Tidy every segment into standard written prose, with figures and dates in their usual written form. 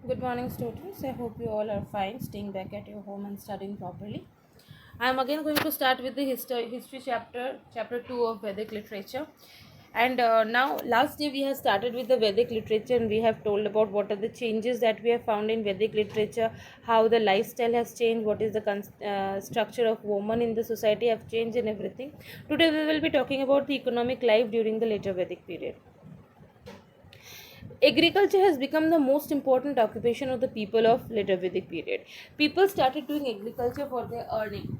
Good morning, students. I hope you all are fine, staying back at your home and studying properly. I am again going to start with the history chapter 2 of Vedic literature. And now, last day we have started with the Vedic literature, and we have told about what are the changes that we have found in Vedic literature, how the lifestyle has changed, what is the structure of women in the society have changed, and everything. Today we will be talking about the economic life during the later Vedic period. Agriculture has become the most important occupation of the people of later Vedic period. People started doing agriculture for their earning.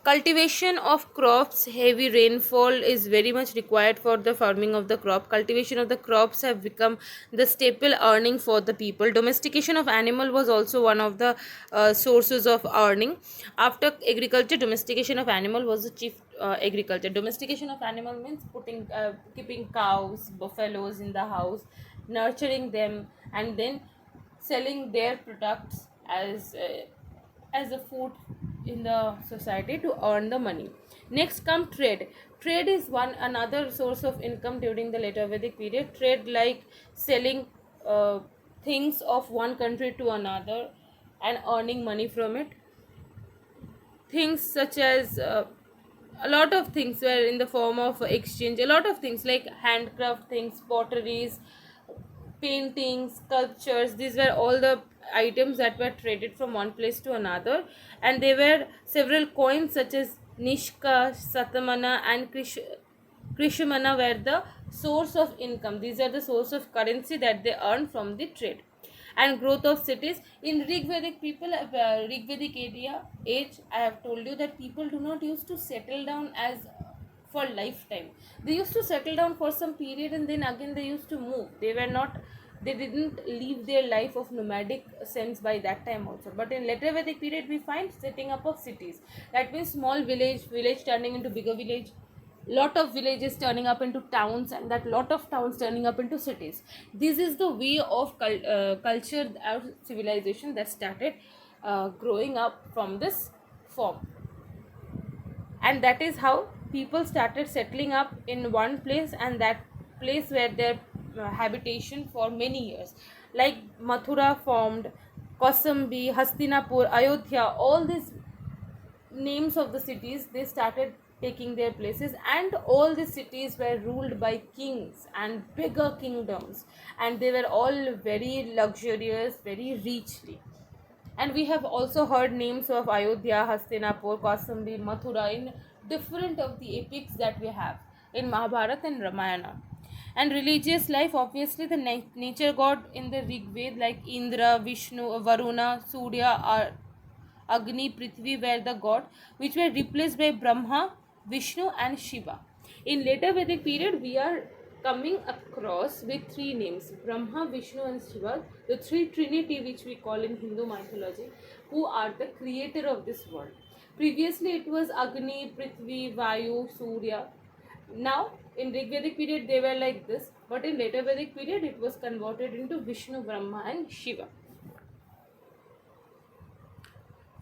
Cultivation of crops, heavy rainfall is very much required for the farming of the crop. Cultivation of the crops have become the staple earning for the people. Domestication of animal was also one of the sources of earning. After agriculture, domestication of animal was the chief agriculture. Domestication of animal means keeping cows, buffaloes in the house, nurturing them, and then selling their products as a food in the society to earn the money. Next come trade. Trade is one another source of income during the later Vedic period. Trade like selling uh, things of one country to another and earning money from it. Things such as a lot of things were in the form of exchange. A lot of things like handcraft things, potteries, paintings, sculptures. These were all the items that were traded from one place to another, and there were several coins such as Nishka, Satamana, and Krishamana were the source of income. These are the source of currency that they earn from the trade. And growth of cities in Rig Vedic age. I have told you that people do not used to settle down as for lifetime. They used to settle down for some period and then again they used to move. They didn't live their life of nomadic sense by that time also. But in later Vedic period we find setting up of cities. That means small village turning into bigger village, lot of villages turning up into towns, and that lot of towns turning up into cities. This is the way of culture or civilization that started growing up from this form. And that is how people started settling up in one place, and that place where their habitation for many years. Like Mathura formed, Kausambi, Hastinapur, Ayodhya, all these names of the cities, they started taking their places, and all the cities were ruled by kings and bigger kingdoms, and they were all very luxurious, very richly. And we have also heard names of Ayodhya, Hastinapur, Kausambi, Mathura in different of the epics that we have in Mahabharata and Ramayana. And religious life, obviously the nature god in the Rig Ved like Indra, Vishnu, Varuna, Surya, Agni, Prithvi were the god, which were replaced by Brahma, Vishnu, and Shiva. In later Vedic period, we are coming across with three names: Brahma, Vishnu, and Shiva, the three trinity which we call in Hindu mythology, who are the creator of this world. Previously, it was Agni, Prithvi, Vayu, Surya. Now, in Rig Vedic period, they were like this, but in later Vedic period, it was converted into Vishnu, Brahma, and Shiva.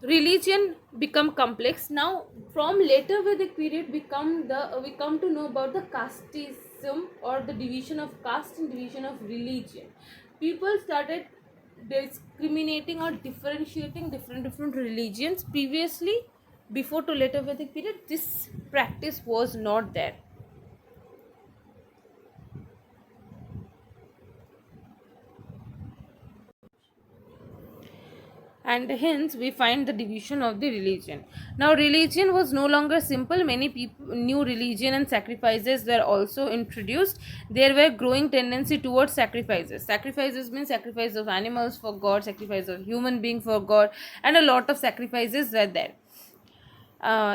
Religion become complex. Now from later Vedic period we come to know about the casteism, or the division of caste and division of religion. People started discriminating or differentiating different religions. Previously, before to later Vedic period, this practice was not there. And hence we find the division of the religion. Now religion was no longer simple. Many people, new religion and sacrifices were also introduced. There were growing tendency towards sacrifices means sacrifice of animals for god, sacrifice of human being for god, and a lot of sacrifices were there.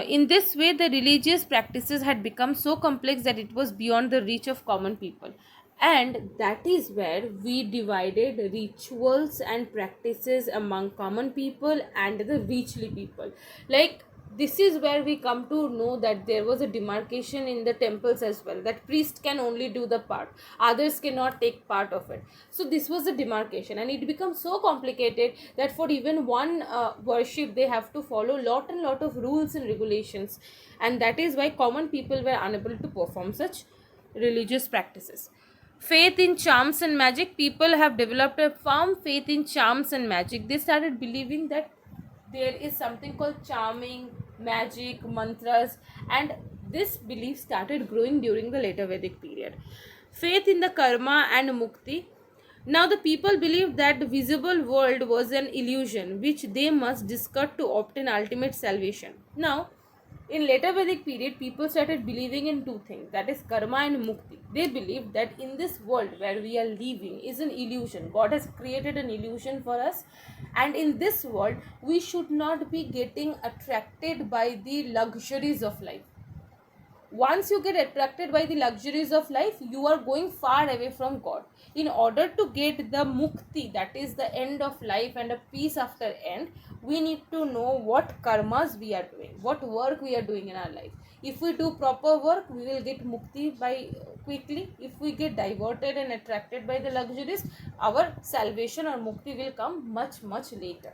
In this way, the religious practices had become so complex that it was beyond the reach of common people. And that is where we divided rituals and practices among common people and the richly people. Like, this is where we come to know that there was a demarcation in the temples as well, that priest can only do the part, others cannot take part of it. So this was a demarcation, and it becomes so complicated that for even one worship they have to follow lot and lot of rules and regulations, and that is why common people were unable to perform such religious practices. Faith in charms and magic. People have developed a firm faith in charms and magic. They started believing that there is something called charming, magic, mantras, and this belief started growing during the later Vedic period. Faith in the karma and mukti. Now the people believed that the visible world was an illusion which they must discard to obtain ultimate salvation. Now, in later Vedic period, people started believing in two things, that is karma and mukti. They believed that in this world where we are living is an illusion. God has created an illusion for us, and in this world we should not be getting attracted by the luxuries of life. Once you get attracted by the luxuries of life, you are going far away from God. In order to get the mukti, that is the end of life and a peace after end, we need to know what karmas we are doing, what work we are doing in our life. If we do proper work, we will get mukti by quickly. If we get diverted and attracted by the luxuries, our salvation or mukti will come much later.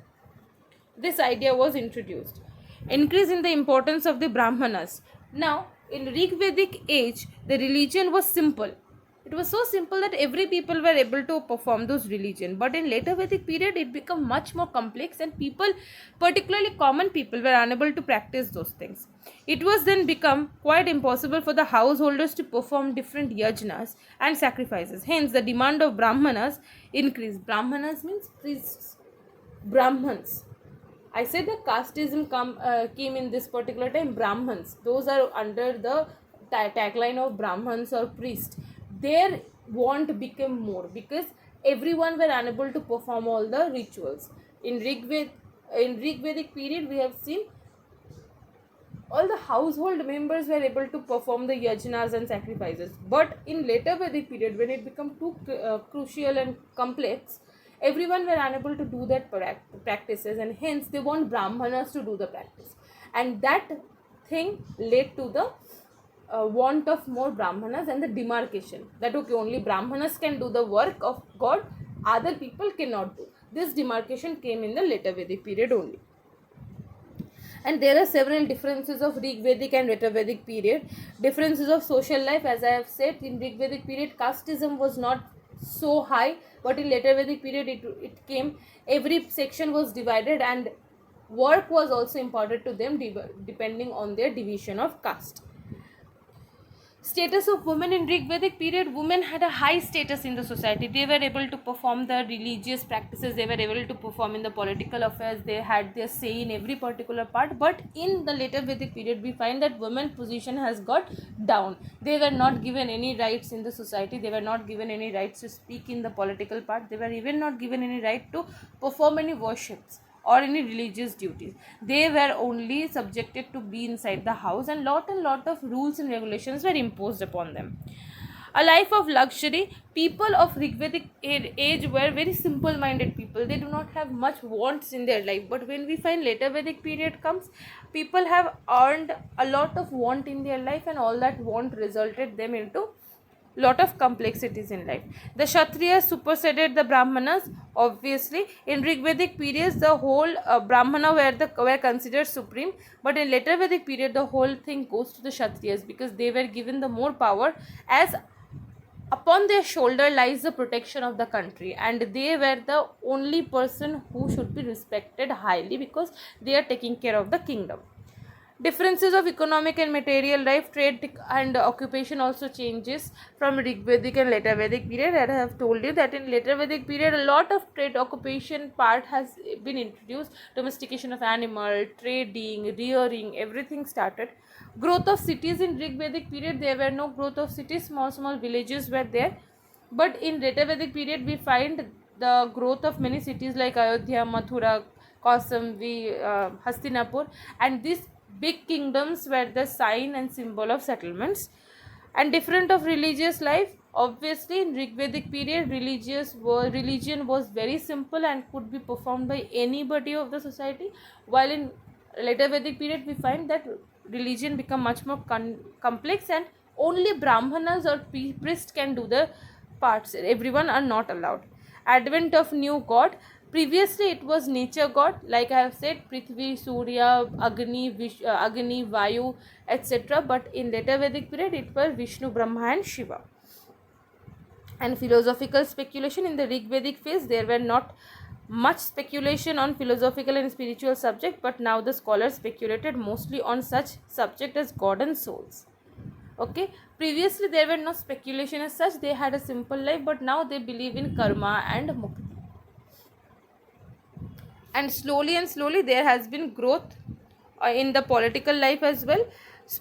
This idea was introduced. Increase in the importance of the Brahmanas. Now, in Rig Vedic age, the religion was simple. It was so simple that every people were able to perform those religion. But in later Vedic period, it became much more complex, and people, particularly common people, were unable to practice those things. It was then become quite impossible for the householders to perform different yajnas and sacrifices. Hence, the demand of Brahmanas increased. Brahmanas means priests. Brahmans. I said the casteism came in this particular time. Brahmans, those are under the tagline of Brahmans or priest. Their want became more because everyone were unable to perform all the rituals. In Rig Vedic period, we have seen all the household members were able to perform the yajnas and sacrifices. But in later Vedic period, when it became too crucial and complex, everyone were unable to do that practices, and hence they want Brahmanas to do the practice. And that thing led to the want of more Brahmanas and the demarcation that okay, only Brahmanas can do the work of God, other people cannot do. This demarcation came in the later Vedic period only. And there are several differences of Rig Vedic and later Vedic period. Differences of social life, as I have said, in Rig Vedic period, casteism was not so high, but in later Vedic period, it came. Every section was divided, and work was also imparted to them depending on their division of caste. Status of women in Rig Vedic period. Women had a high status in the society. They were able to perform the religious practices, they were able to perform in the political affairs, they had their say in every particular part. But in the later Vedic period, we find that women position has got down. They were not given any rights in the society, they were not given any rights to speak in the political part, they were even not given any right to perform any worships or any religious duties. They were only subjected to be inside the house, and lot of rules and regulations were imposed upon them. A life of luxury. People of Rigvedic age were very simple minded people. They do not have much wants in their life. But when we find later Vedic period comes, people have earned a lot of want in their life, and all that want resulted them into lot of complexities in life. The Kshatriyas superseded the Brahmanas. Obviously, in Rigvedic periods, the whole Brahmana were considered supreme, but in later Vedic period, the whole thing goes to the Kshatriyas because they were given the more power, as upon their shoulder lies the protection of the country, and they were the only person who should be respected highly because they are taking care of the kingdom. Differences of economic and material life, trade and occupation also changes from Rigvedic and later Vedic period. And I have told you that in later Vedic period, a lot of trade occupation part has been introduced. Domestication of animal, trading, rearing, everything started. Growth of cities in Rigvedic period, there were no growth of cities, small villages were there. But in later Vedic period, we find the growth of many cities like Ayodhya, Mathura, Kausambi, Hastinapur, and these big kingdoms were the sign and symbol of settlements. And different of religious life. Obviously, in Rigvedic period, religion was very simple and could be performed by anybody of the society. While in later Vedic period, we find that religion become much more complex, and only Brahmanas or priests can do the parts. Everyone are not allowed. Advent of new god. Previously, it was nature god, like I have said, Prithvi, Surya, Agni, Vayu, etc. But in later Vedic period, it was Vishnu, Brahma, and Shiva. And philosophical speculation. In the Rigvedic phase, there were not much speculation on philosophical and spiritual subject, but now the scholars speculated mostly on such subject as God and souls. Okay, previously there were no speculation as such, they had a simple life, but now they believe in karma and mukti. And slowly there has been growth in the political life as well.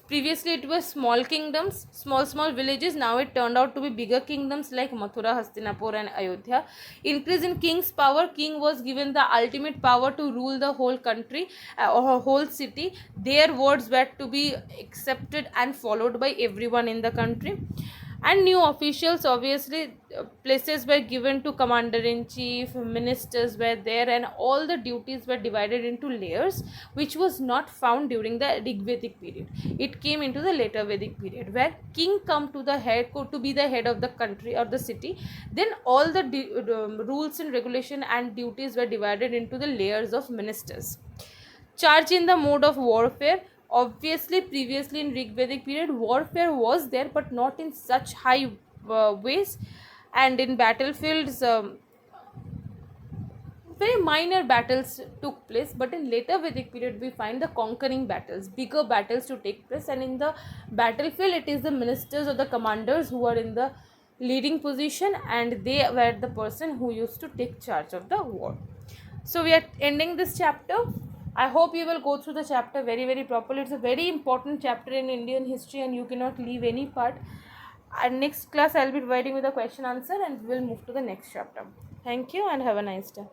Previously it was small kingdoms, small villages. Now it turned out to be bigger kingdoms like Mathura, Hastinapur and Ayodhya. Increase in king's power. King was given the ultimate power to rule the whole country or whole city. Their words were to be accepted and followed by everyone in the country. And new officials, obviously, places were given to commander in chief, ministers were there, and all the duties were divided into layers, which was not found during the Rigvedic period. It came into the later Vedic period, where king come to the head to be the head of the country or the city. Then all the rules and regulation and duties were divided into the layers of ministers. Charge in the mode of warfare. Obviously, previously in Rigvedic period, warfare was there, but not in such high ways. And in battlefields, very minor battles took place. But in later Vedic period, we find the conquering battles, bigger battles to take place. And in the battlefield, it is the ministers or the commanders who are in the leading position, and they were the person who used to take charge of the war. So we are ending this chapter. I hope you will go through the chapter very properly. It's a very important chapter in Indian history, and you cannot leave any part. And next class I'll be providing with a question answer, and we'll move to the next chapter. Thank you and have a nice day.